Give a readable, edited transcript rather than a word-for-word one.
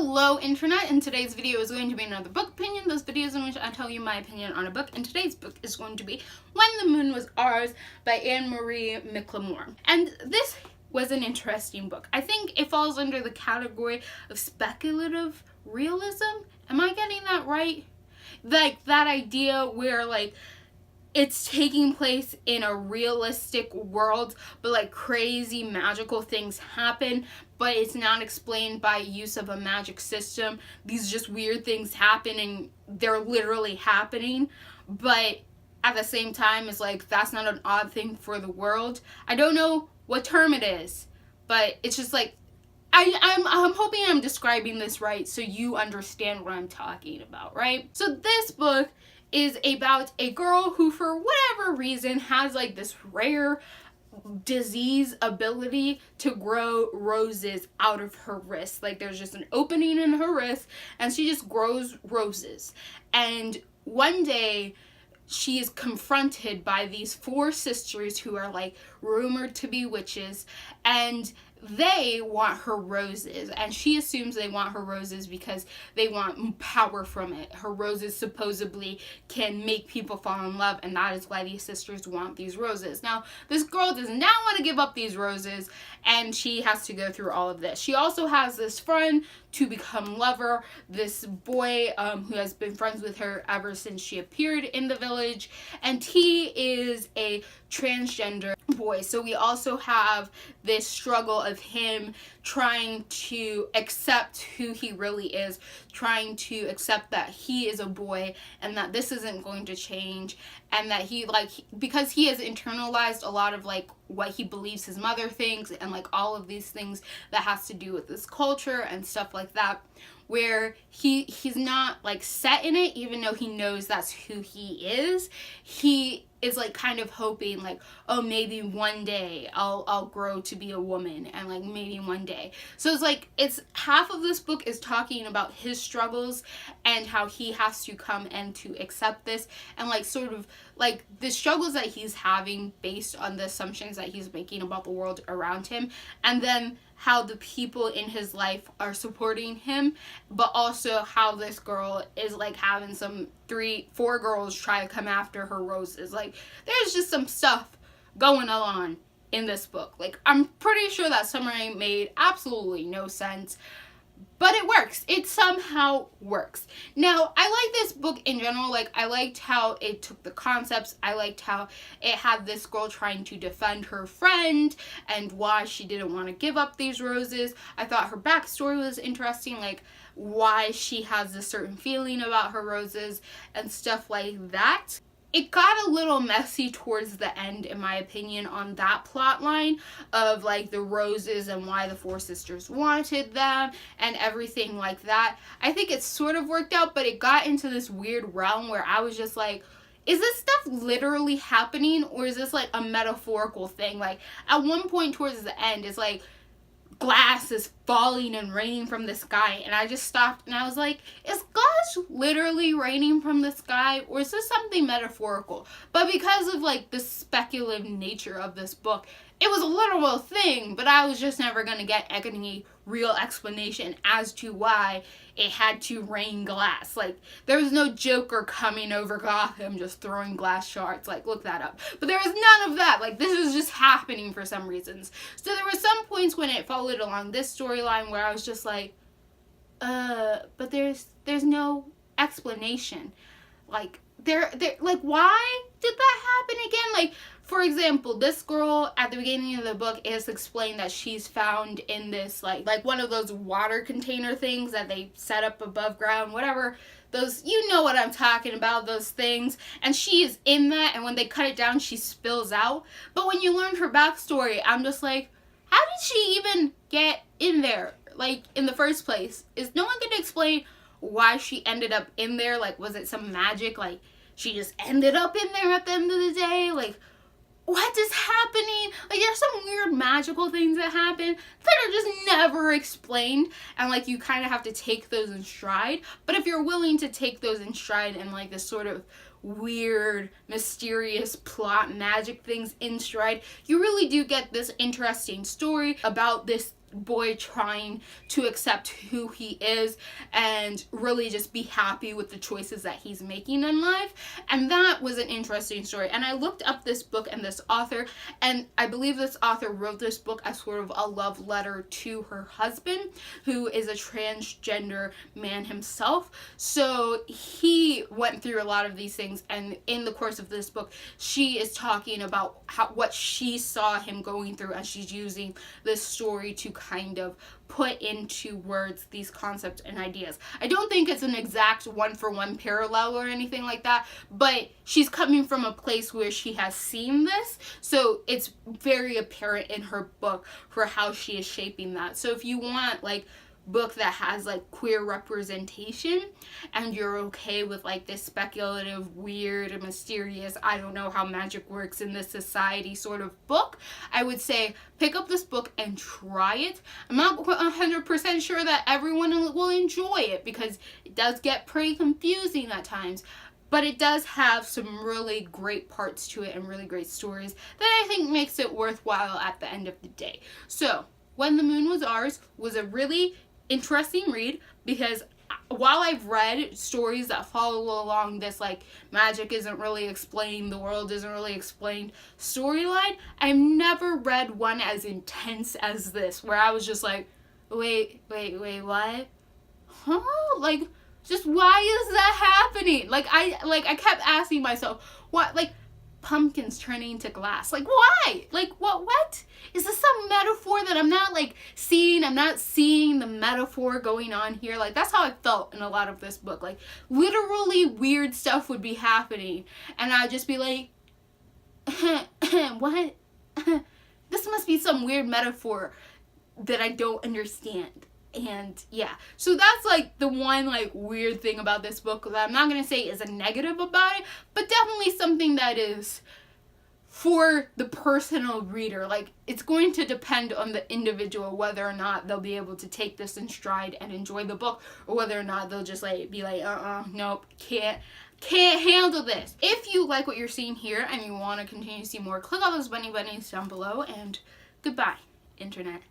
Hello Internet, and today's video is going to be another book opinion. Those videos in which I tell you my opinion on a book, and today's book is going to be When the Moon Was Ours by Anne-Marie McLemore. And this was an interesting book. I think it falls under the category of speculative realism. Am I getting that right? Like that idea where like it's taking place in a realistic world, but like crazy magical things happen, but it's not explained by use of a magic system. These just weird things happen and they're literally happening, but at the same time it's like that's not an odd thing for the world. I don't know what term it is, but it's just like I'm hoping I'm describing this right so you understand what I'm talking about, right? So this book is about a girl who for whatever reason has like this rare disease ability to grow roses out of her wrist. Like there's just an opening in her wrist and she just grows roses. And one day she is confronted by these four sisters who are like rumored to be witches, and they want her roses, and she assumes they want her roses because they want power from it. Her roses supposedly can make people fall in love, and that is why these sisters want these roses. Now, this girl does not want to give up these roses, and she has to go through all of this. She also has this friend to become lover, this boy who has been friends with her ever since she appeared in the village, and he is a transgender boy. So we also have this struggle of him trying to accept who he really is, trying to accept that he is a boy and that this isn't going to change, and that he because he has internalized a lot of like what he believes his mother thinks and like all of these things that has to do with this culture and stuff like that, where he's not like set in it, even though he knows that's who he is. He is like kind of hoping like, oh, maybe one day I'll grow to be a woman, and like maybe one day. So it's like it's half of this book is talking about his struggles and how he has to come and to accept this, and like sort of like the struggles that he's having based on the assumptions that he's making about the world around him, and then how the people in his life are supporting him, but also how this girl is like having some 3-4 girls try to come after her roses. Like there's just some stuff going on in this book. Like I'm pretty sure that summary made absolutely no sense, but it works. It somehow works. Now, I like this book in general. Like, I liked how it took the concepts. I liked how it had this girl trying to defend her friend and why she didn't want to give up these roses. I thought her backstory was interesting, like why she has a certain feeling about her roses and stuff like that. It got a little messy towards the end, in my opinion, on that plot line of like the roses and why the four sisters wanted them and everything like that. I think it sort of worked out, but it got into this weird realm where I was just like, is this stuff literally happening, or is this like a metaphorical thing? Like at one point towards the end, it's like glass is falling and raining from the sky, and I just stopped and I was like, is glass literally raining from the sky, or is this something metaphorical? But because of like the speculative nature of this book, it was a literal thing, but I was just never gonna get any real explanation as to why it had to rain glass. Like there was no Joker coming over Gotham just throwing glass shards. Like look that up. But there was none of that. Like this was just happening for some reasons. So there were some points when it followed along this storyline where I was just like, but there's no explanation. Like there like why did that happen again? Like for example, this girl at the beginning of the book is explained that she's found in this like one of those water container things that they set up above ground, whatever those, you know what I'm talking about, those things, and she is in that, and when they cut it down she spills out. But when you learn her backstory, I'm just like, how did she even get in there like in the first place? Is no one gonna explain why she ended up in there? Like was it some magic, like she just ended up in there at the end of the day? Like what is happening? Like there's some weird magical things that happen that are just never explained, and like you kind of have to take those in stride. But if you're willing to take those in stride and like this sort of weird, mysterious plot magic things in stride, you really do get this interesting story about this boy trying to accept who he is and really just be happy with the choices that he's making in life. And that was an interesting story. And I looked up this book and this author, and I believe this author wrote this book as sort of a love letter to her husband, who is a transgender man himself. So he went through a lot of these things, and in the course of this book, she is talking about what she saw him going through as she's using this story to kind of put into words these concepts and ideas. I don't think it's an exact one-for-one parallel or anything like that, but she's coming from a place where she has seen this, so it's very apparent in her book for how she is shaping that. So if you want like book that has like queer representation and you're okay with like this speculative, weird and mysterious, I don't know how magic works in this society sort of book, I would say pick up this book and try it. I'm not 100% sure that everyone will enjoy it because it does get pretty confusing at times, but it does have some really great parts to it and really great stories that I think makes it worthwhile at the end of the day. So When the Moon Was Ours was a really interesting read, because while I've read stories that follow along this like magic isn't really explained, the world isn't really explained storyline, I've never read one as intense as this, where I was just like, wait, what? Huh? Like, just why is that happening? Like I kept asking myself, what, like, pumpkins turning into glass, like why? Like what is this, some metaphor that I'm not like seeing? I'm not seeing the metaphor going on here. Like that's how I felt in a lot of this book. Like literally weird stuff would be happening and I'd just be like, what? This must be some weird metaphor that I don't understand. And yeah, so that's like the one like weird thing about this book that I'm not going to say is a negative about it, but definitely something that is for the personal reader. Like it's going to depend on the individual whether or not they'll be able to take this in stride and enjoy the book, or whether or not they'll just like be like, nope, can't handle this. If you like what you're seeing here and you want to continue to see more, click on those bunnies down below, and goodbye, internet.